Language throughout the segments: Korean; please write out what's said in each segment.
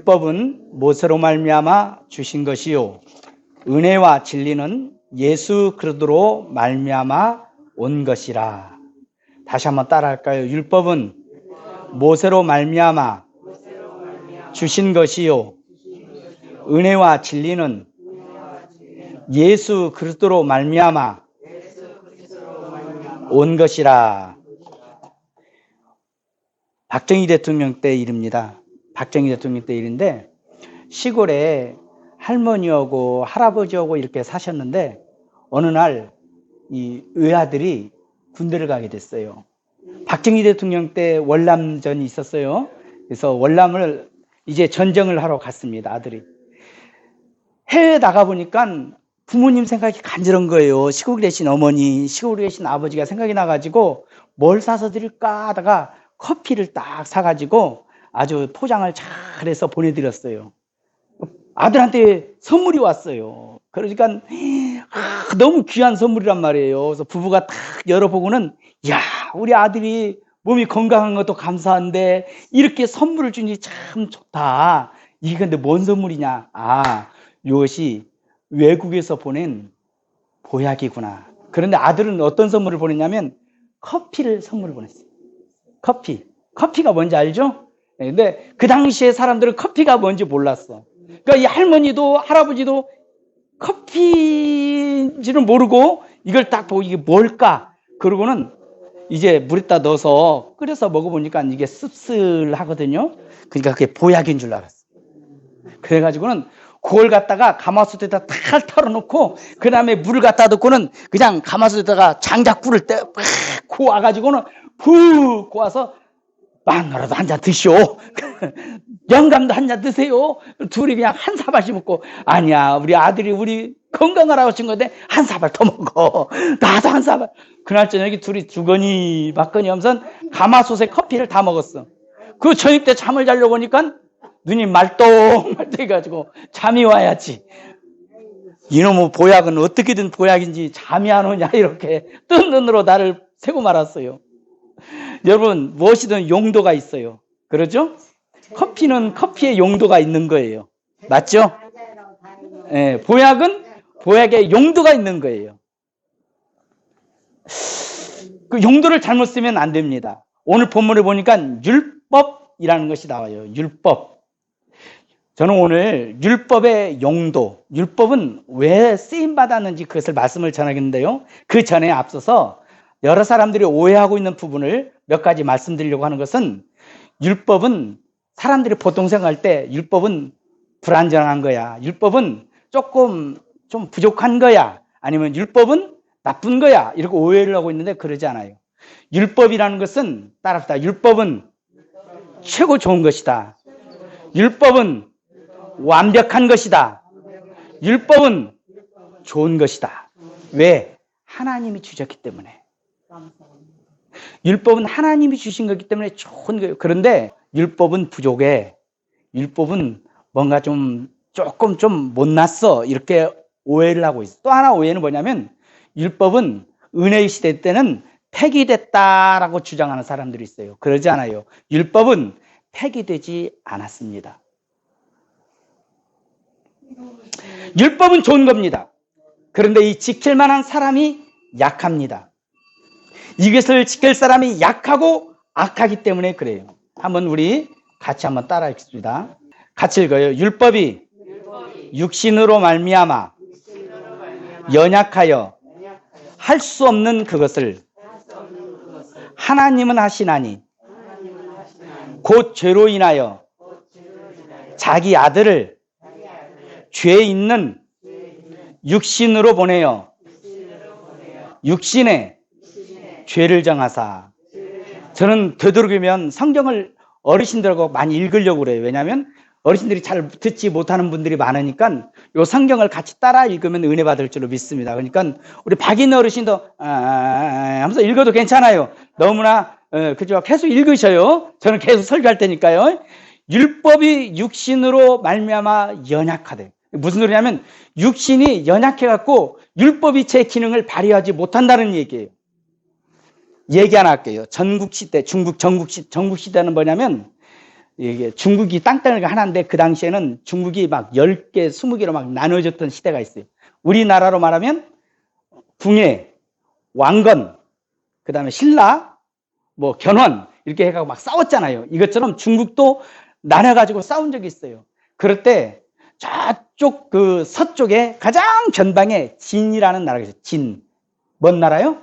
율법은 모세로 말미암아 주신 것이요 은혜와 진리는 예수 그리스도로 말미암아 온 것이라. 다시 한번 따라할까요? 율법은 모세로 말미암아 주신 것이요 은혜와 진리는 예수 그리스도로 말미암아 온 것이라. 박정희 대통령 때 일입니다. 박정희 대통령 때 일인데 시골에 할머니하고 할아버지하고 이렇게 사셨는데 어느 날 이 외아들이 군대를 가게 됐어요. 박정희 대통령 때 월남전이 있었어요. 그래서 월남을 이제 전쟁을 하러 갔습니다. 아들이. 해외에 나가보니까 부모님 생각이 간절한 거예요. 시골에 계신 어머니, 시골에 계신 아버지가 생각이 나가지고 뭘 사서 드릴까 하다가 커피를 딱 사가지고 아주 포장을 잘해서 보내드렸어요. 아들한테 선물이 왔어요. 그러니까 너무 귀한 선물이란 말이에요. 그래서 부부가 딱 열어보고는 야, 우리 아들이 몸이 건강한 것도 감사한데 이렇게 선물을 주니 참 좋다. 이게 근데 뭔 선물이냐? 아, 이것이 외국에서 보낸 보약이구나. 그런데 아들은 어떤 선물을 보냈냐면 커피를 선물을 보냈어요. 커피가 뭔지 알죠? 근데 그 당시에 사람들은 커피가 뭔지 몰랐어. 그러니까 이 할머니도 할아버지도 커피인지는 모르고 이걸 딱 보고 이게 뭘까? 그러고는 이제 물에다 넣어서 끓여서 먹어보니까 이게 씁쓸하거든요. 그러니까 그게 보약인 줄 알았어. 그래가지고는 그걸 갖다가 가마솥에다 탁 털어놓고 그 다음에 물을 갖다 넣고는 그냥 가마솥에다가 장작불을 고와가지고는 푹 고와서 마누라도 한 잔 드시오. 영감도 한 잔 드세요. 둘이 그냥 한 사발씩 먹고 아니야 우리 아들이 우리 건강하라고 하신 건데 한 사발 더 먹어. 나도 한 사발. 그날 저녁에 둘이 주거니 받거니 하면서 가마솥에 커피를 다 먹었어. 그 저녁 때 잠을 자려고 하니까 눈이 말똥말똥해가지고 잠이 와야지. 이놈의 보약은 어떻게든 보약인지 잠이 안 오냐 이렇게 뜬 눈으로 나를 세고 말았어요. 여러분 무엇이든 용도가 있어요. 그러죠? 커피는 커피의 용도가 있는 거예요. 맞죠? 네, 보약은 보약의 용도가 있는 거예요. 그 용도를 잘못 쓰면 안 됩니다. 오늘 본문을 보니까 율법이라는 것이 나와요. 율법. 저는 오늘 율법의 용도, 율법은 왜 쓰임받았는지 그것을 말씀을 전하겠는데요. 그 전에 앞서서 여러 사람들이 오해하고 있는 부분을 몇 가지 말씀드리려고 하는 것은 율법은 사람들이 보통 생각할 때 율법은 불완전한 거야. 율법은 조금 좀 부족한 거야. 아니면 율법은 나쁜 거야. 이렇게 오해를 하고 있는데 그러지 않아요. 율법이라는 것은 따라합시다. 율법은 최고 좋은 것이다. 율법은 완벽한 것이다. 율법은 좋은 것이다. 왜? 하나님이 주셨기 때문에. 율법은 하나님이 주신 거기 때문에 좋은 거예요. 그런데 율법은 부족해. 율법은 뭔가 조금 좀 못났어. 이렇게 오해를 하고 있어. 또 하나 오해는 뭐냐면 율법은 은혜의 시대 때는 폐기됐다라고 주장하는 사람들이 있어요. 그러지 않아요. 율법은 폐기되지 않았습니다. 율법은 좋은 겁니다. 그런데 이 지킬 만한 사람이 약합니다. 이것을 지킬 사람이 약하고 악하기 때문에 그래요. 한번 우리 같이 한번 따라 읽습니다. 같이 읽어요. 율법이 육신으로 말미암아 연약하여 할 수 없는 그것을 하나님은 하시나니 곧 죄로 인하여 자기 아들을 죄 있는 육신으로 보내어 육신에 죄를 정하사. 저는 되도록이면 성경을 어르신들하고 많이 읽으려고 그래요. 왜냐하면 어르신들이 잘 듣지 못하는 분들이 많으니까 이 성경을 같이 따라 읽으면 은혜 받을 줄로 믿습니다. 그러니까 우리 박인 어르신도 하면서 읽어도 괜찮아요. 너무나 그죠? 계속 읽으셔요. 저는 계속 설교할 테니까요. 율법이 육신으로 말미암아 연약하대. 무슨 소리냐면 육신이 연약해갖고 율법이 제 기능을 발휘하지 못한다는 얘기예요. 얘기 하나 할게요. 전국시대, 전국시대는 뭐냐면 이게 중국이 땅덩어리가 하나인데 그 당시에는 중국이 막 10개, 20개로 막 나눠졌던 시대가 있어요. 우리나라로 말하면 궁예, 왕건, 그 다음에 신라, 뭐 견훤 이렇게 해가지고 막 싸웠잖아요. 이것처럼 중국도 나눠가지고 싸운 적이 있어요. 그럴 때 저쪽 그 서쪽에 가장 전방에 진이라는 나라가 있어요. 진. 뭔 나라요?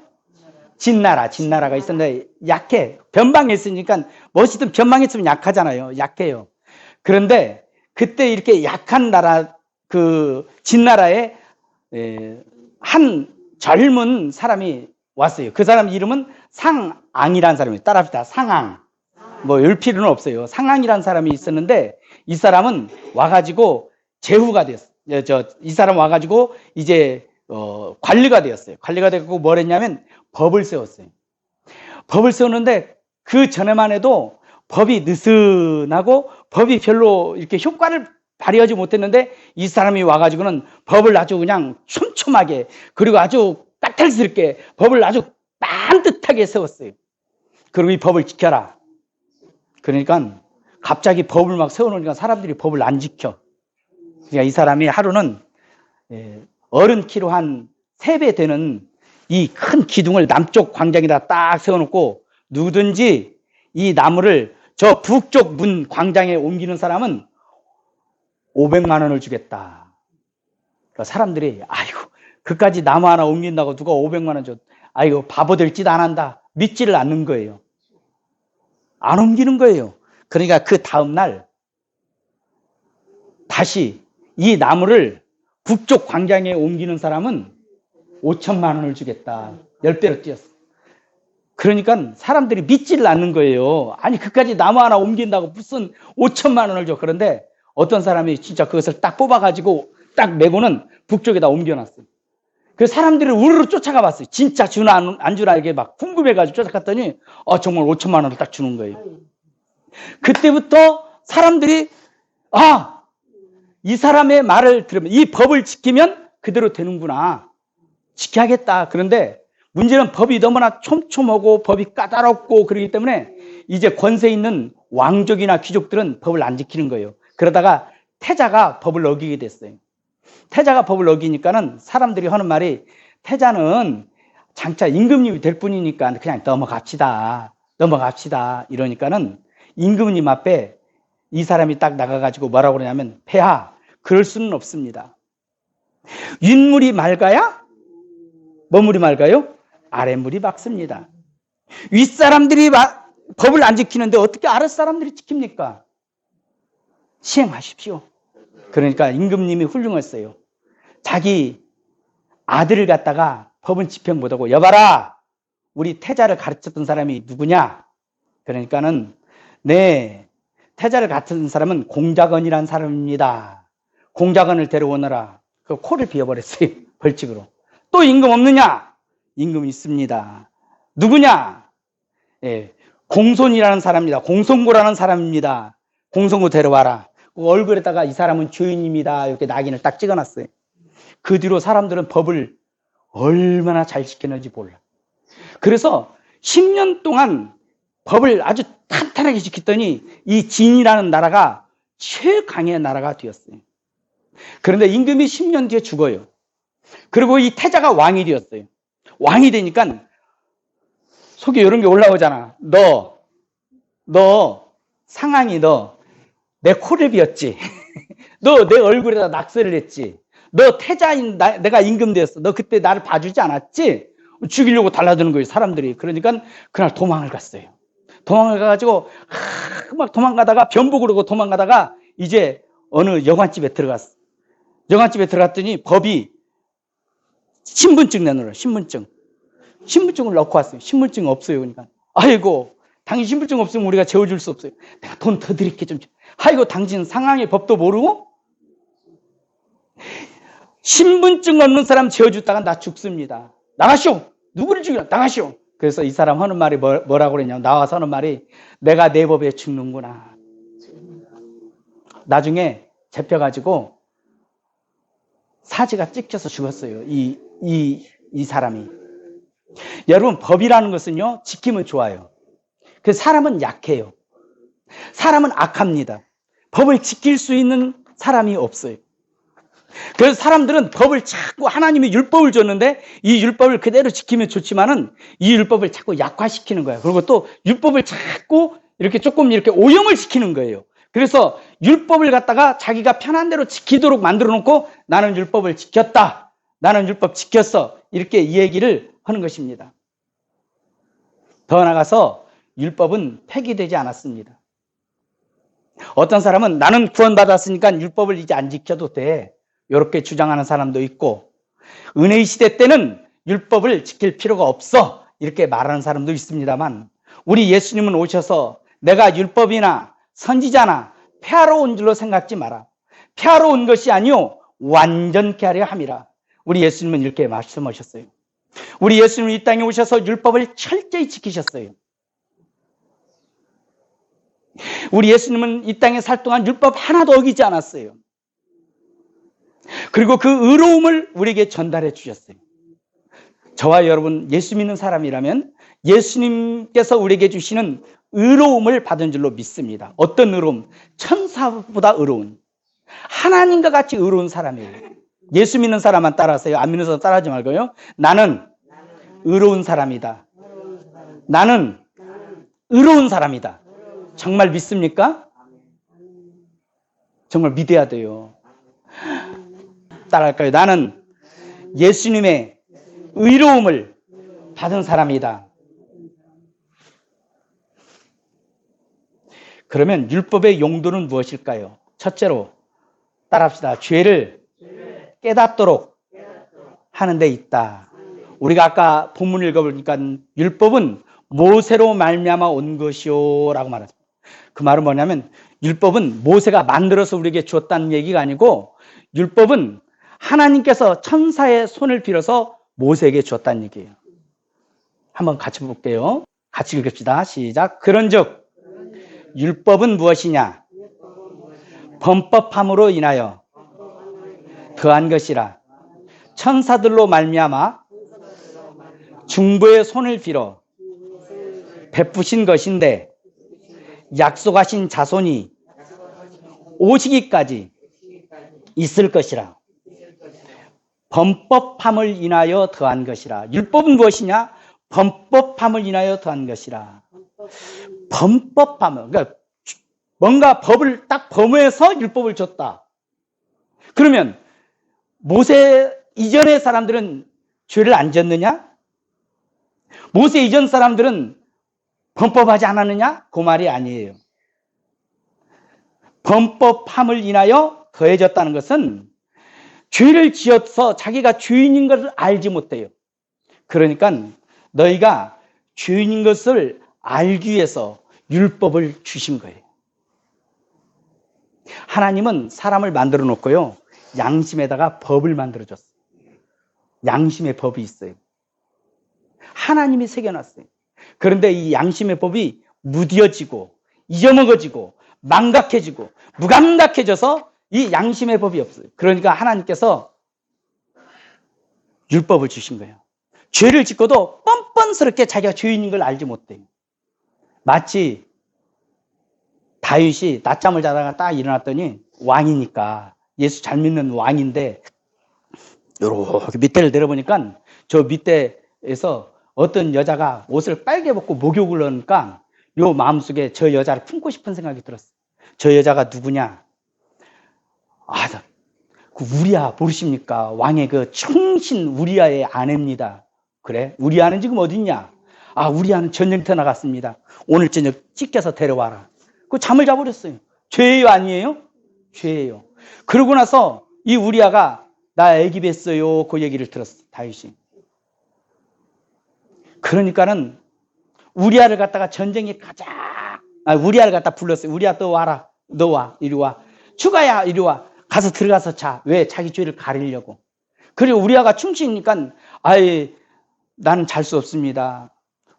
진나라가 있었는데 약해. 변방에 있으니까 멋있든 변방에 있으면 약하잖아요. 약해요. 그런데 그때 이렇게 약한 나라, 그 진나라에 한 젊은 사람이 왔어요. 그 사람 이름은 상앙이라는 사람이에요. 따라합시다. 상앙. 뭐 열 필요는 없어요. 상앙이라는 사람이 있었는데 이 사람은 와가지고 제후가 됐어요. 이 사람 와가지고 이제 관리가 되었어요. 관리가 되고 뭘 했냐면 법을 세웠어요. 법을 세웠는데 그 전에만 해도 법이 느슨하고 법이 별로 이렇게 효과를 발휘하지 못했는데 이 사람이 와가지고는 법을 아주 그냥 촘촘하게 그리고 아주 까탈스럽게 법을 아주 반듯하게 세웠어요. 그리고 이 법을 지켜라. 그러니까 갑자기 법을 막 세워놓으니까 사람들이 법을 안 지켜. 그러니까 이 사람이 하루는 어른 키로 한 3배 되는 이 큰 기둥을 남쪽 광장에다 딱 세워놓고 누구든지 이 나무를 저 북쪽 문 광장에 옮기는 사람은 500만 원을 주겠다. 그러니까 사람들이 아이고 그까지 나무 하나 옮긴다고 누가 500만 원 줘. 아이고 바보 될 짓 안 한다. 믿지를 않는 거예요. 안 옮기는 거예요. 그러니까 그 다음날 다시 이 나무를 북쪽 광장에 옮기는 사람은 5천만 원을 주겠다. 10배로 뛰었어. 그러니까 사람들이 믿지를 않는 거예요. 아니 그까지 나무 하나 옮긴다고 무슨 5천만 원을 줘. 그런데 어떤 사람이 진짜 그것을 딱 뽑아가지고 딱 메고는 북쪽에다 옮겨놨어요. 그래서 사람들이 우르르 쫓아가 봤어요. 진짜 주나 안 주나 이게 막 궁금해가지고 쫓아갔더니 정말 5천만 원을 딱 주는 거예요. 그때부터 사람들이 이 사람의 말을 들으면 이 법을 지키면 그대로 되는구나. 지켜야겠다. 그런데 문제는 법이 너무나 촘촘하고 법이 까다롭고 그러기 때문에 이제 권세 있는 왕족이나 귀족들은 법을 안 지키는 거예요. 그러다가 태자가 법을 어기게 됐어요. 태자가 법을 어기니까는 사람들이 하는 말이 태자는 장차 임금님이 될 뿐이니까 그냥 넘어갑시다. 이러니까는 임금님 앞에 이 사람이 딱 나가가지고 뭐라고 그러냐면 폐하 그럴 수는 없습니다. 윗물이 맑아야 뭐물이 맑아요? 아랫물이 맑습니다. 윗사람들이 법을 안 지키는데 어떻게 아랫사람들이 지킵니까? 시행하십시오. 그러니까 임금님이 훌륭했어요. 자기 아들을 갖다가 법은 집행 못하고 여봐라 우리 태자를 가르쳤던 사람이 누구냐? 그러니까는 네 태자를 가르쳤던 사람은 공자건이라는 사람입니다. 공자건을 데려오너라. 그 코를 비워버렸어요. 벌칙으로. 또 임금 없느냐? 임금 있습니다. 누구냐? 공손이라는 사람입니다. 공손고라는 사람입니다. 공손고 데려와라. 그 얼굴에다가 이 사람은 주인입니다. 이렇게 낙인을 딱 찍어놨어요. 그 뒤로 사람들은 법을 얼마나 잘 지켰는지 몰라. 그래서 10년 동안 법을 아주 탄탄하게 지켰더니 이 진이라는 나라가 최강의 나라가 되었어요. 그런데 임금이 10년 뒤에 죽어요. 그리고 이 태자가 왕이 되었어요. 왕이 되니까 속에 이런 게 올라오잖아. 상황이 내 코를 비었지. 너 내 얼굴에다 낙서를 했지. 너 태자인 내가 임금 되었어. 너 그때 나를 봐주지 않았지? 죽이려고 달라드는 거예요, 사람들이. 그러니까 그날 도망을 갔어요. 도망을 가가지고 막 도망가다가 변복을 하고 도망가다가 이제 어느 여관집에 들어갔어. 여관집에 들어갔더니 법이 신분증 내놓으라. 신분증을 넣고 왔어요. 신분증 없어요. 그러니까 아이고 당신 신분증 없으면 우리가 재워줄 수 없어요. 내가 돈 더 드릴게 좀. 아이고 당신 상황의 법도 모르고 신분증 없는 사람 재워줬다가 나 죽습니다. 나가시오. 누구를 죽이라. 나가시오. 그래서 이 사람 하는 말이 뭐라고 그랬냐면 나와서 하는 말이 내가 내 법에 죽는구나. 나중에 잡혀가지고 사지가 찍혀서 죽었어요. 이 사람이. 여러분 법이라는 것은요 지키면 좋아요. 그 사람은 약해요. 사람은 악합니다. 법을 지킬 수 있는 사람이 없어요. 그래서 사람들은 법을 자꾸 하나님이 율법을 줬는데 이 율법을 그대로 지키면 좋지만은 이 율법을 자꾸 약화시키는 거예요. 그리고 또 율법을 자꾸 이렇게 조금 이렇게 오염을 시키는 거예요. 그래서 율법을 갖다가 자기가 편한 대로 지키도록 만들어 놓고 나는 율법을 지켰다. 나는 율법 지켰어. 이렇게 이 얘기를 하는 것입니다. 더 나아가서 율법은 폐기되지 않았습니다. 어떤 사람은 나는 구원받았으니까 율법을 이제 안 지켜도 돼. 이렇게 주장하는 사람도 있고, 은혜의 시대 때는 율법을 지킬 필요가 없어. 이렇게 말하는 사람도 있습니다만, 우리 예수님은 오셔서 내가 율법이나 선지자나 폐하러 온 줄로 생각지 마라. 폐하러 온 것이 아니요 완전케 하려 함이라. 우리 예수님은 이렇게 말씀하셨어요. 우리 예수님은 이 땅에 오셔서 율법을 철저히 지키셨어요. 우리 예수님은 이 땅에 살 동안 율법 하나도 어기지 않았어요. 그리고 그 의로움을 우리에게 전달해 주셨어요. 저와 여러분 예수 믿는 사람이라면 예수님께서 우리에게 주시는 의로움을 받은 줄로 믿습니다. 어떤 의로움? 천사보다 의로운, 하나님과 같이 의로운 사람이에요. 예수 믿는 사람만 따라하세요. 안 믿는 사람 따라하지 말고요. 나는 의로운 사람이다. 나는 의로운 사람이다. 정말 믿습니까? 정말 믿어야 돼요. 따라할까요? 나는 예수님의 의로움을 받은 사람이다. 그러면 율법의 용도는 무엇일까요? 첫째로 따라합시다. 죄를 깨닫도록 하는 데 있다. 우리가 아까 본문 읽어보니까 율법은 모세로 말미암아 온 것이요 라고 말했습니다. 그 말은 뭐냐면 율법은 모세가 만들어서 우리에게 주었다는 얘기가 아니고 율법은 하나님께서 천사의 손을 빌어서 모세에게 주었다는 얘기예요. 한번 같이 볼게요. 같이 읽읍시다. 시작. 그런즉 율법은 무엇이냐? 범법함으로 인하여 더한 것이라. 천사들로 말미암아 중보의 손을 빌어 베푸신 것인데 약속하신 자손이 오시기까지 있을 것이라. 범법함을 인하여 더한 것이라. 율법은 무엇이냐? 범법함을 인하여 더한 것이라. 범법함을, 그러니까 뭔가 법을 딱 범해서 율법을 줬다. 그러면 모세 이전의 사람들은 죄를 안 졌느냐? 모세 이전 사람들은 범법하지 않았느냐? 그 말이 아니에요. 범법함을 인하여 더해졌다는 것은 죄를 지어서 자기가 죄인인 것을 알지 못해요. 그러니까 너희가 죄인인 것을 알기 위해서 율법을 주신 거예요. 하나님은 사람을 만들어 놓고요, 양심에다가 법을 만들어 줬어요. 양심의 법이 있어요. 하나님이 새겨놨어요. 그런데 이 양심의 법이 무뎌지고 잊어먹어지고 망각해지고 무감각해져서 이 양심의 법이 없어요. 그러니까 하나님께서 율법을 주신 거예요. 죄를 짓고도 뻔뻔스럽게 자기가 죄인인 걸 알지 못해요. 마치 다윗이 낮잠을 자다가 딱 일어났더니 왕이니까, 예수 잘 믿는 왕인데 이렇게 밑에를 내려보니까 저 밑에에서 어떤 여자가 옷을 빨개 벗고 목욕을 하니까 요 마음속에 저 여자를 품고 싶은 생각이 들었어요. 저 여자가 누구냐? 그 우리아 모르십니까? 왕의 그 충신 우리아의 아내입니다. 그래? 우리아는 지금 어딨냐? 우리아는 전쟁터 나갔습니다. 오늘 저녁 찢겨서 데려와라. 그 잠을 자버렸어요. 죄예요, 아니에요? 죄예요. 그러고 나서 이 우리아가 나 애기 뵀어요. 그 얘기를 들었어, 다윗이. 그러니까는 우리아를 갖다가 전쟁에 가자. 우리아를 갖다 불렀어요. 우리아 너 와라. 너 와. 이리 와. 추가야 이리 와. 가서 들어가서 자. 왜? 자기 죄를 가리려고. 그리고 우리아가 충신이니까 나는 잘 수 없습니다.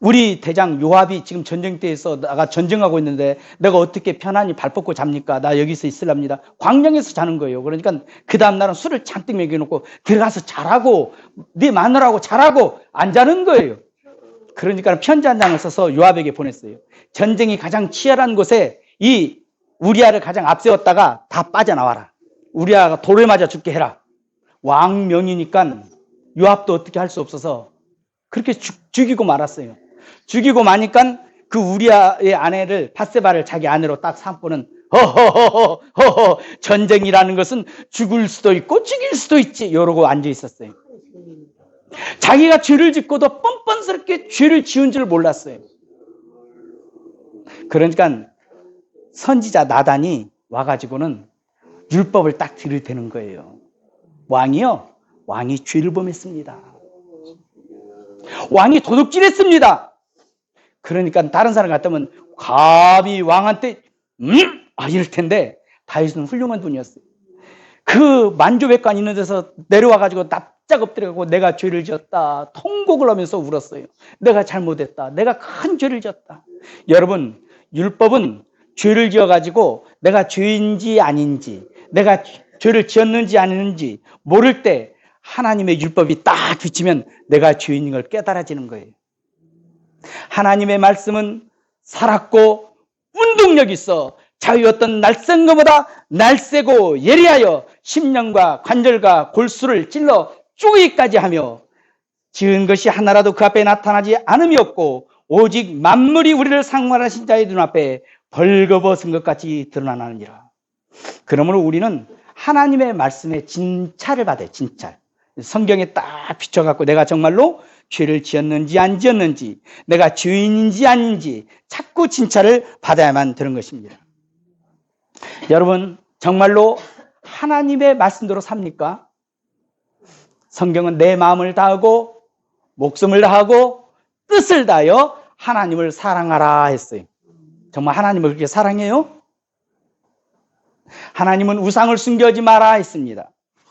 우리 대장 요압이 지금 전쟁터에서 나가 전쟁하고 있는데 내가 어떻게 편안히 발 뻗고 잡니까? 나 여기서 있으랍니다. 광명에서 자는 거예요. 그러니까 그 다음날은 술을 잔뜩 먹여놓고 들어가서 자라고, 네 마누라하고 자라고 안 자는 거예요. 그러니까 편지 한 장을 써서 요압에게 보냈어요. 전쟁이 가장 치열한 곳에 이 우리아를 가장 앞세웠다가 다 빠져나와라. 우리아가 돌을 맞아 죽게 해라. 왕명이니까 요압도 어떻게 할 수 없어서 그렇게 죽이고 말았어요. 죽이고 마니까 그 우리아의 아내를 밧세바를 자기 아내로 딱 삼고는 허허허허허 전쟁이라는 것은 죽을 수도 있고 죽일 수도 있지 이러고 앉아 있었어요. 자기가 죄를 짓고도 뻔뻔스럽게 죄를 지은 줄 몰랐어요. 그러니까 선지자 나단이 와가지고는 율법을 딱 들이대는 거예요. 왕이요, 왕이 죄를 범했습니다. 왕이 도둑질했습니다. 그러니까 다른 사람 같으면 감히 왕한테 이럴 텐데 다윗은 훌륭한 분이었어요. 그 만조백관 있는 데서 내려와가지고 납작 엎드려가고 내가 죄를 지었다 통곡을 하면서 울었어요. 내가 잘못했다. 내가 큰 죄를 지었다. 여러분, 율법은 죄를 지어가지고 내가 죄인지 아닌지, 내가 죄를 지었는지 아닌지 모를 때 하나님의 율법이 딱 비치면 내가 죄인인 걸 깨달아지는 거예요. 하나님의 말씀은 살았고 운동력 있어 자유였던 날쌘 것보다 날쌔고 예리하여 심령과 관절과 골수를 찔러 쪼개기까지 하며 지은 것이 하나라도 그 앞에 나타나지 않음이 없고 오직 만물이 우리를 상관하신 자의 눈앞에 벌거벗은 것 같이 드러나느니라. 그러므로 우리는 하나님의 말씀에 진찰을 받아요. 진찰. 성경에 딱 비춰갖고 내가 정말로 죄를 지었는지 안 지었는지, 내가 죄인인지 아닌지 자꾸 진찰을 받아야만 되는 것입니다. 여러분, 정말로 하나님의 말씀대로 삽니까? 성경은 내 마음을 다하고 목숨을 다하고 뜻을 다하여 하나님을 사랑하라 했어요. 정말 하나님을 그렇게 사랑해요? 하나님은 우상을 숨겨지 마라 했습니다.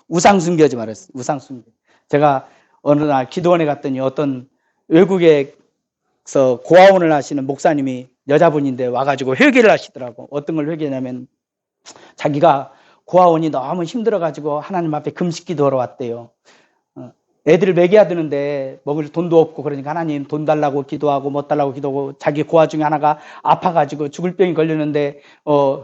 우상 숨겨지 마라 했어요. 우상 숨겨. 제가 어느 날 기도원에 갔더니 어떤 외국에서 고아원을 하시는 목사님이 여자분인데 와가지고 회개를 하시더라고. 어떤 걸 회개냐면 자기가 고아원이 너무 힘들어가지고 하나님 앞에 금식 기도하러 왔대요. 애들을 먹여야 되는데 먹을 돈도 없고 그러니까 하나님 돈 달라고 기도하고 못 달라고 기도하고 자기 고아 중에 하나가 아파가지고 죽을 병이 걸렸는데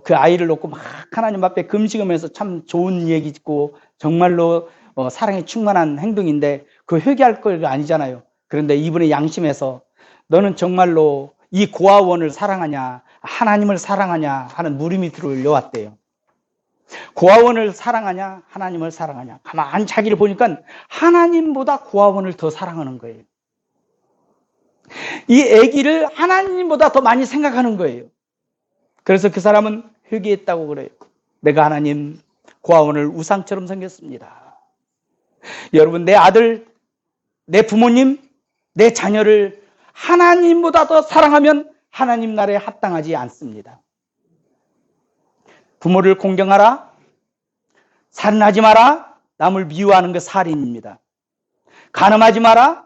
그 아이를 놓고 막 하나님 앞에 금식하면서 참 좋은 얘기 듣고 정말로 사랑에 충만한 행동인데 그 회개할 거가 아니잖아요. 그런데 이분의 양심에서 너는 정말로 이 고아원을 사랑하냐 하나님을 사랑하냐 하는 물음이 들어왔대요. 고아원을 사랑하냐 하나님을 사랑하냐. 가만히 자기를 보니까 하나님보다 고아원을 더 사랑하는 거예요. 이 아기를 하나님보다 더 많이 생각하는 거예요. 그래서 그 사람은 회개했다고 그래요. 내가 하나님 고아원을 우상처럼 생겼습니다. 여러분, 내 아들, 내 부모님, 내 자녀를 하나님보다 더 사랑하면 하나님 나라에 합당하지 않습니다. 부모를 공경하라, 살인하지 마라, 남을 미워하는 것 살인입니다. 간음하지 마라,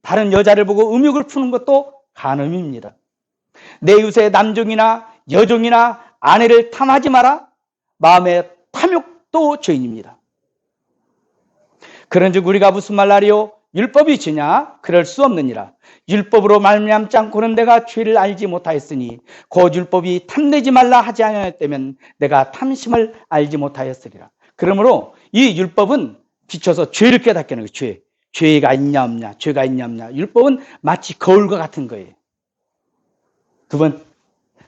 다른 여자를 보고 음욕을 푸는 것도 간음입니다. 내 이웃의 남종이나 여종이나 아내를 탐하지 마라, 마음의 탐욕도 죄인입니다. 그런즉 우리가 무슨 말하리요? 율법이 죄냐? 그럴 수 없느니라. 율법으로 말미암지 않고는 내가 죄를 알지 못하였으니 곧 율법이 탐내지 말라 하지 아니하였다면 내가 탐심을 알지 못하였으리라. 그러므로 이 율법은 비춰서 죄를 깨닫게 하는 거예요. 죄가 있냐 없냐, 죄가 있냐 없냐. 율법은 마치 거울과 같은 거예요.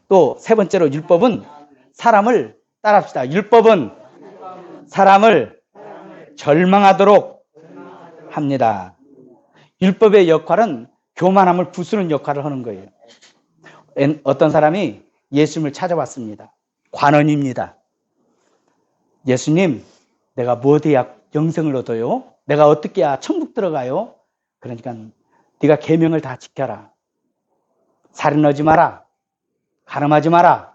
또 세 번째로 율법은 사람을 따라합시다. 율법은 사람을 절망하도록 합니다. 율법의 역할은 교만함을 부수는 역할을 하는 거예요. 어떤 사람이 예수님을 찾아왔습니다. 관원입니다. 예수님, 내가 뭐 돼야 영생을 얻어요? 내가 어떻게 해야 천국 들어가요? 그러니까 네가 계명을 다 지켜라. 살인하지 마라. 간음하지 마라.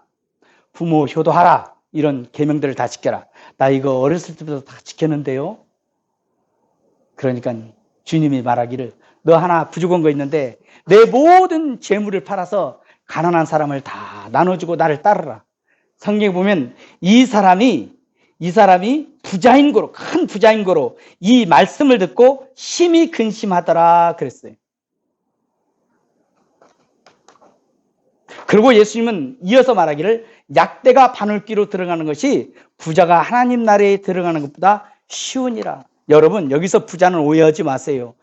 부모 효도하라. 이런 계명들을 다 지켜라. 나 이거 어렸을 때부터 다 지켰는데요. 그러니까 주님이 말하기를 너 하나 부족한 거 있는데 내 모든 재물을 팔아서 가난한 사람을 다 나눠주고 나를 따르라. 성경에 보면 이 사람이 부자인 거로, 큰 부자인 거로 이 말씀을 듣고 심히 근심하더라 그랬어요. 그리고 예수님은 이어서 말하기를 약대가 바늘귀로 들어가는 것이 부자가 하나님 나라에 들어가는 것보다 쉬우니라. 여러분, 여기서 부자는 오해하지 마세요.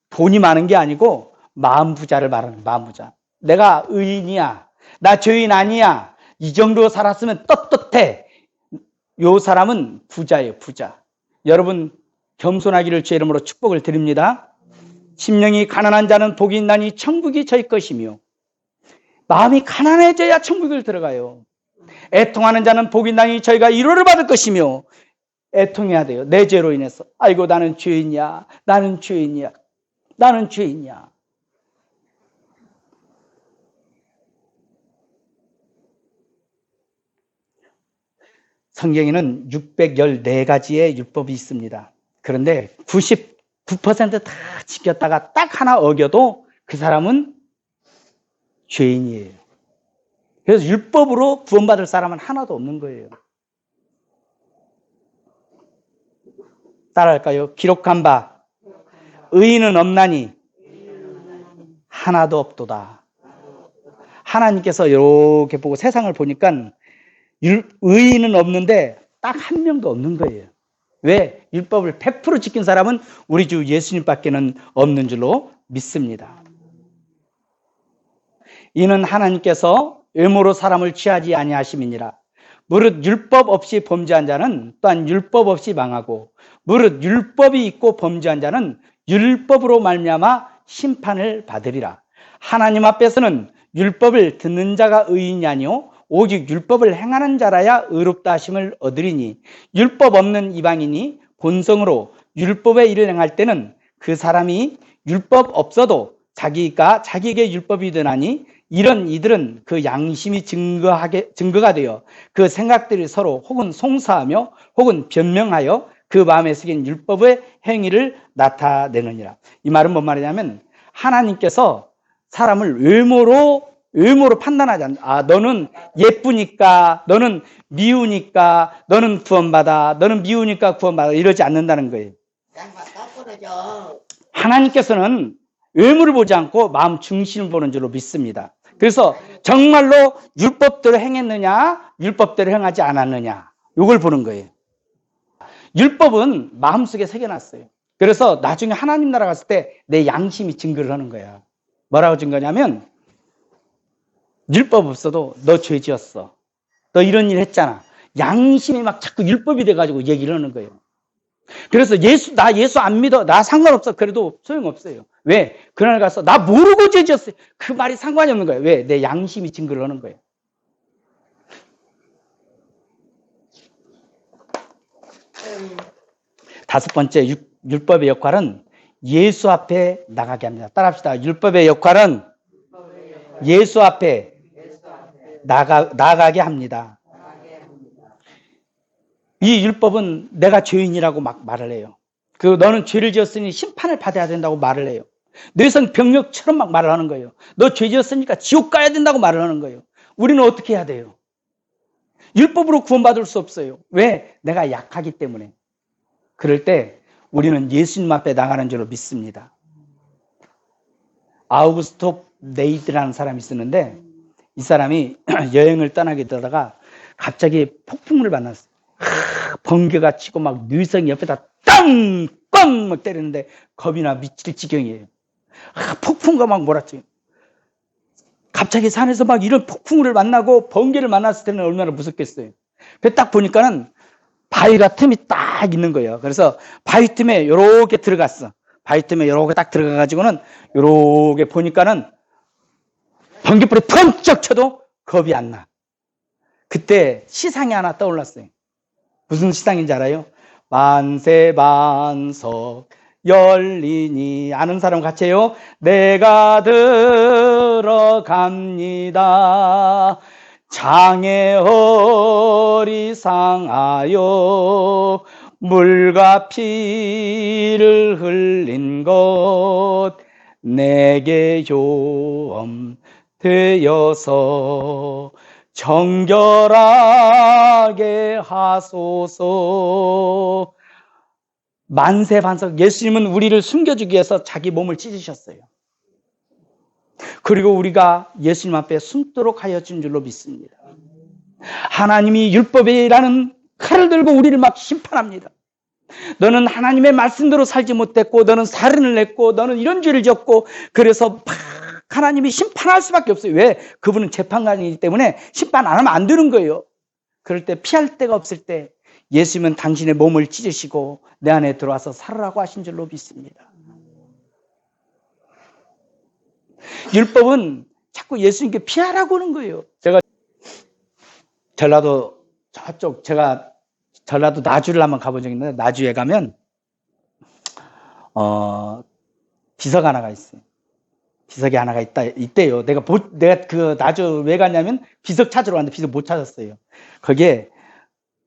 돈이 많은 게 아니고 마음 부자를 말하는, 마음 부자. 내가 의인이야, 나 죄인 아니야, 이 정도 살았으면 떳떳해. 요 사람은 부자예요, 부자. 여러분, 겸손하기를 주의 이름으로 축복을 드립니다. 심령이 가난한 자는 복이 있나니 천국이 저희 것이며, 마음이 가난해져야 천국을 들어가요. 애통하는 자는 복이 있나니 저희가 위로를 받을 것이며, 애통해야 돼요. 내 죄로 인해서. 아이고, 나는 죄인이야, 나는 죄인이야, 나는 죄인이야. 성경에는 614가지의 율법이 있습니다. 그런데 99%다 지켰다가 딱 하나 어겨도 그 사람은 죄인이에요. 그래서 율법으로 구원받을 사람은 하나도 없는 거예요. 따라할까요? 기록한 바 의인은 없나니 하나도 없도다. 하나님께서 이렇게 보고 세상을 보니까 의인은 없는데 딱 한 명도 없는 거예요. 왜? 율법을 100% 지킨 사람은 우리 주 예수님밖에는 없는 줄로 믿습니다. 이는 하나님께서 외모로 사람을 취하지 아니하심이니라. 무릇 율법 없이 범죄한 자는 또한 율법 없이 망하고, 무릇 율법이 있고 범죄한 자는 율법으로 말미암아 심판을 받으리라. 하나님 앞에서는 율법을 듣는 자가 의인이 아니요 오직 율법을 행하는 자라야 의롭다 하심을 얻으리니, 율법 없는 이방인이 본성으로 율법의 일을 행할 때는 그 사람이 율법 없어도 자기에게 율법이 되나니, 이런 이들은 그 양심이 증거가 되어 그 생각들이 서로 혹은 송사하며 혹은 변명하여 그 마음에 새긴 율법의 행위를 나타내느니라. 이 말은 뭔 말이냐면, 하나님께서 사람을 외모로 판단하지 않는다. 아, 너는 예쁘니까, 너는 미우니까 너는 구원받아, 너는 미우니까 구원받아, 이러지 않는다는 거예요. 하나님께서는 외모를 보지 않고 마음 중심을 보는 줄로 믿습니다. 그래서 정말로 율법대로 행했느냐, 율법대로 행하지 않았느냐, 이걸 보는 거예요. 율법은 마음속에 새겨놨어요. 그래서 나중에 하나님 나라 갔을 때 내 양심이 증거를 하는 거야. 뭐라고 증거냐면, 율법 없어도 너 죄 지었어, 너 이런 일 했잖아, 양심이 막 자꾸 율법이 돼가지고 얘기를 하는 거예요. 그래서 나 예수 안 믿어, 나 상관없어, 그래도 소용없어요. 왜? 그날 가서 나 모르고 죄 지었어요, 그 말이 상관이 없는 거예요. 왜? 내 양심이 증거를 하는 거예요. 다섯 번째, 율법의 역할은 예수 앞에 나가게 합니다. 따라합시다. 율법의 역할은 예수 앞에 나가게 합니다. 이 율법은 내가 죄인이라고 막 말을 해요. 너는 죄를 지었으니 심판을 받아야 된다고 말을 해요. 뇌성 병력처럼 막 말을 하는 거예요. 너 죄 지었으니까 지옥 가야 된다고 말을 하는 거예요. 우리는 어떻게 해야 돼요? 율법으로 구원받을 수 없어요. 왜? 내가 약하기 때문에. 그럴 때 우리는 예수님 앞에 나가는 줄로 믿습니다. 아우구스토 네이드라는 사람이 있었는데, 이 사람이 여행을 떠나게 되다가 갑자기 폭풍을 만났어요. 번개가 치고 막 뇌성이 옆에다 땅! 막 때리는데 겁이나 미칠 지경이에요. 폭풍과 막 몰았죠. 갑자기 산에서 막 이런 폭풍을 만나고 번개를 만났을 때는 얼마나 무섭겠어요. 딱 보니까는 바위가 틈이 딱 있는 거예요. 그래서 바위 틈에 요렇게 들어갔어. 바위 틈에 요렇게 딱 들어가가지고는 요렇게 보니까는 번개불이 펑쩍 쳐도 겁이 안 나. 그때 시상이 하나 떠올랐어요. 무슨 시상인지 알아요? 만세반석 열리니, 아는 사람 같이 해요. 내가 들어갑니다. 장애 허리 상하여 물과 피를 흘린 것 내게 요험 되어서 정결하게 하소서. 만세반석, 예수님은 우리를 숨겨주기 위해서 자기 몸을 찢으셨어요. 그리고 우리가 예수님 앞에 숨도록 하여 준 줄로 믿습니다. 하나님이 율법이라는 칼을 들고 우리를 막 심판합니다. 너는 하나님의 말씀대로 살지 못했고, 너는 살인을 했고, 너는 이런 죄를 지었고, 그래서 막 하나님이 심판할 수밖에 없어요. 왜? 그분은 재판관이기 때문에 심판 안 하면 안 되는 거예요. 그럴 때 피할 데가 없을 때 예수님은 당신의 몸을 찢으시고 내 안에 들어와서 살으라고 하신 줄로 믿습니다. 율법은 자꾸 예수님께 피하라고 하는 거예요. 제가 전라도 저쪽, 제가 전라도 나주를 한번 가본 적이 있는데, 나주에 가면 비석 하나가 있어요. 비석이 하나가 있대요. 내가 그 나주 왜 갔냐면 비석 찾으러 왔는데 비석 못 찾았어요. 거기에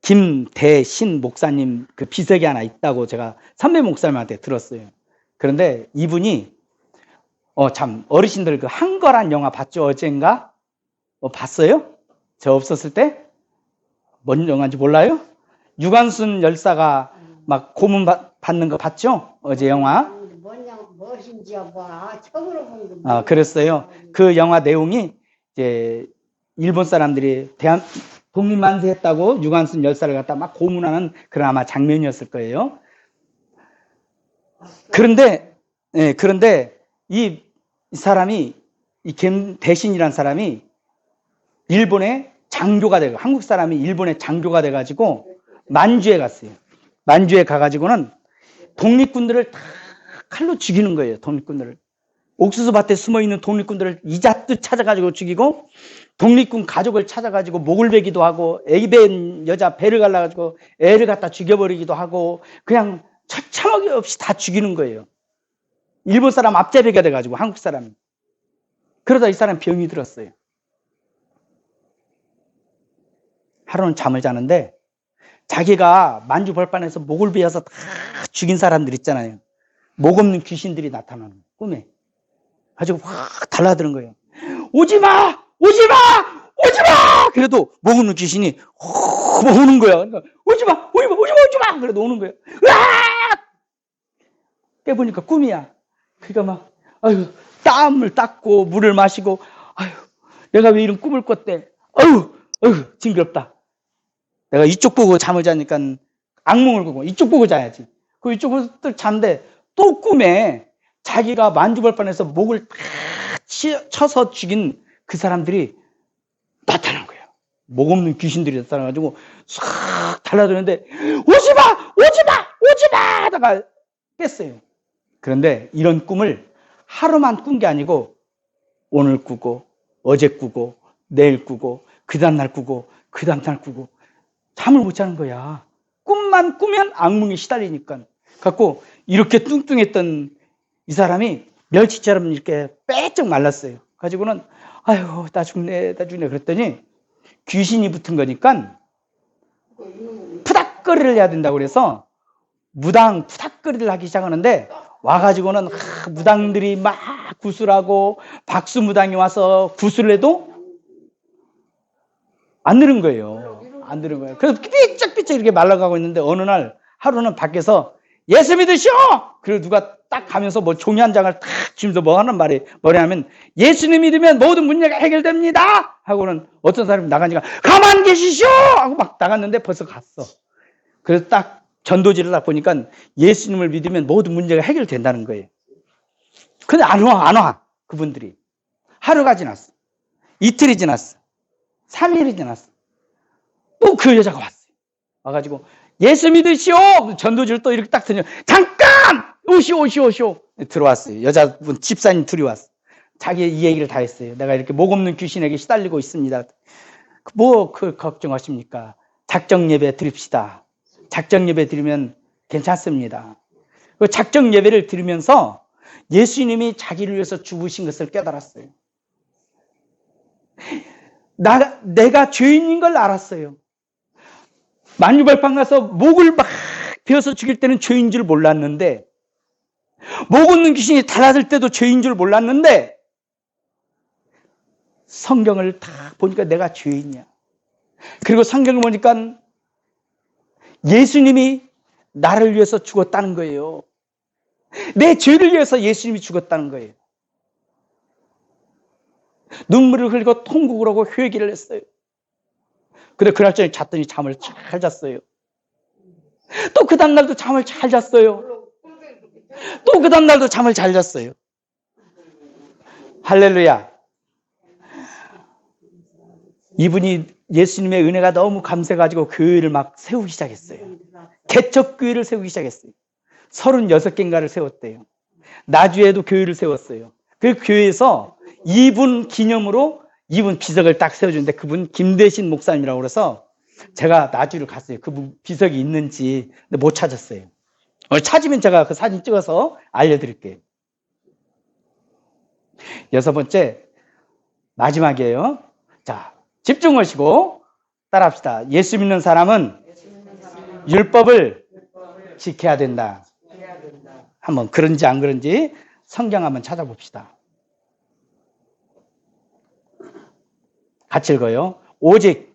김대신 목사님 그 비석이 하나 있다고 제가 선배 목사님한테 들었어요. 그런데 이분이 참 어르신들 그 한거란 영화 봤죠? 어젠가? 봤어요? 저 없었을 때? 뭔 영화인지 몰라요? 유관순 열사가 막 고문 받는 거 봤죠? 어제 영화? 무엇인지요, 처음으로 본 거. 그랬어요. 그 영화 내용이 이제 일본 사람들이 독립만세 했다고 유관순 열사를 갖다 막 고문하는 그런 아마 장면이었을 거예요. 그런데 이 사람이, 이 김대신이라는 사람이 일본의 장교가 되고, 한국 사람이 일본의 장교가 돼가지고 만주에 갔어요. 만주에 가가지고는 독립군들을 다 칼로 죽이는 거예요. 독립군들을. 옥수수 밭에 숨어있는 독립군들을 이잣듯 찾아가지고 죽이고, 독립군 가족을 찾아가지고 목을 베기도 하고, 애기 벤 여자 배를 갈라가지고 애를 갖다 죽여버리기도 하고, 그냥 처참하게 없이 다 죽이는 거예요. 일본 사람 앞제비가 돼가지고, 한국 사람이. 그러다 이 사람 병이 들었어요. 하루는 잠을 자는데 자기가 만주 벌판에서 목을 베어서 다 죽인 사람들 있잖아요. 목 없는 귀신들이 나타나는 거예요, 꿈에. 가지고 확 달라드는 거예요. 오지마! 오지마! 오지마! 그래도 목 없는 귀신이 오는 거야. 그러니까 오지마! 오지마! 오지마! 오지마! 그래도 오는 거예요. 으악! 깨보니까 꿈이야. 그러니까 막 아유, 땀을 닦고 물을 마시고, 아유, 내가 왜 이런 꿈을 꿨대? 아유, 징그럽다. 내가 이쪽 보고 잠을 자니까 악몽을 꾸고 이쪽 보고 자야지. 그 이쪽 보고 또 잔데 또 꿈에 자기가 만주벌판에서 목을 탁 쳐서 죽인 그 사람들이 나타난 거예요. 목 없는 귀신들이 나타나가지고 싹 달라드는데 오지마! 오지마! 오지마! 하다가 깼어요. 그런데 이런 꿈을 하루만 꾼 게 아니고 오늘 꾸고 어제 꾸고 내일 꾸고 그 다음날 꾸고 그 다음날 꾸고 잠을 못 자는 거야. 꿈만 꾸면 악몽에 시달리니까. 갖고 이렇게 뚱뚱했던 이 사람이 멸치처럼 이렇게 빼쩍 말랐어요. 가지고는 아유, 나 죽네 그랬더니 귀신이 붙은 거니까 푸닥거리를 해야 된다고 그래서 무당 푸닥거리를 하기 시작하는데, 와가지고는 무당들이 막 구슬하고 박수 무당이 와서 구슬을 해도 안 들은 거예요. 안 들은 거예요. 그래서 삐쩍삐쩍 이렇게 말라가고 있는데, 어느 날 하루는 밖에서 예수 믿으시오! 그리고 누가 딱 가면서 뭐 종이 한 장을 탁 주면서 뭐 하는 말이 뭐냐면, 예수님 믿으면 모든 문제가 해결됩니다! 하고는 어떤 사람이 나가니까 가만 계시시오! 하고 막 나갔는데 벌써 갔어. 그래서 딱 전도지를 딱 보니까 예수님을 믿으면 모든 문제가 해결된다는 거예요. 근데 안 와. 그분들이. 하루가 지났어. 이틀이 지났어. 3일이 지났어. 또 그 여자가 왔어요. 와가지고 예수 믿으시오! 전도지를 또 이렇게 딱 드냐. 잠깐! 오시오. 들어왔어요. 여자분 집사님 둘이 왔어. 자기 이 얘기를 다 했어요. 내가 이렇게 목 없는 귀신에게 시달리고 있습니다. 뭐 걱정하십니까? 작정 예배 드립시다. 작정 예배 드리면 괜찮습니다. 그 작정 예배를 드리면서 예수님이 자기를 위해서 죽으신 것을 깨달았어요. 내가 죄인인 걸 알았어요. 만유벌판 가서 목을 막 베어서 죽일 때는 죄인 줄 몰랐는데, 목 없는 귀신이 달아들 때도 죄인 줄 몰랐는데, 성경을 다 보니까 내가 죄인이야. 그리고 성경을 보니까 예수님이 나를 위해서 죽었다는 거예요. 내 죄를 위해서 예수님이 죽었다는 거예요. 눈물을 흘리고 통곡을 하고 회개를 했어요. 근데 그날 저녁에 잤더니 잠을 잘 잤어요. 또 그 다음날도 잠을 잘 잤어요. 또 그 다음날도 잠을 잘 잤어요. 할렐루야. 이분이 예수님의 은혜가 너무 감사해가지고 교회를 막 세우기 시작했어요. 개척교회를 세우기 시작했어요. 36개인가를 세웠대요. 나주에도 교회를 세웠어요. 그 교회에서 이분 기념으로 이분 비석을 딱 세워주는데 그분 김대신 목사님이라고 그래서 제가 나주를 갔어요. 그분 비석이 있는지. 근데 못 찾았어요. 찾으면 제가 그 사진 찍어서 알려드릴게요. 6번째, 마지막이에요. 자, 집중하시고 따라합시다. 예수 믿는 사람은 율법을 지켜야 된다. 한번 그런지 안 그런지 성경 한번 찾아봅시다. 같이 읽어요. 오직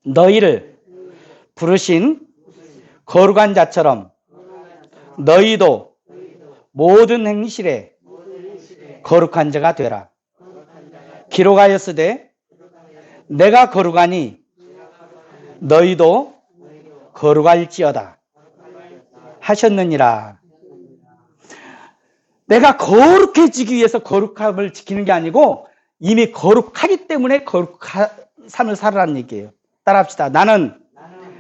너희를 부르신 거룩한 자처럼 너희도 모든 행실에 거룩한 자가 되라. 기록하였으되 내가 거룩하니 너희도 거룩할지어다 하셨느니라. 내가 거룩해지기 위해서 거룩함을 지키는 게 아니고 이미 거룩하기 때문에 거룩한 삶을 살아라는 얘기예요. 따라합시다. 나는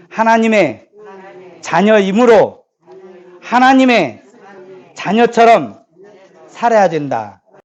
하나님의 자녀이므로 하나님의 자녀처럼 살아야 된다.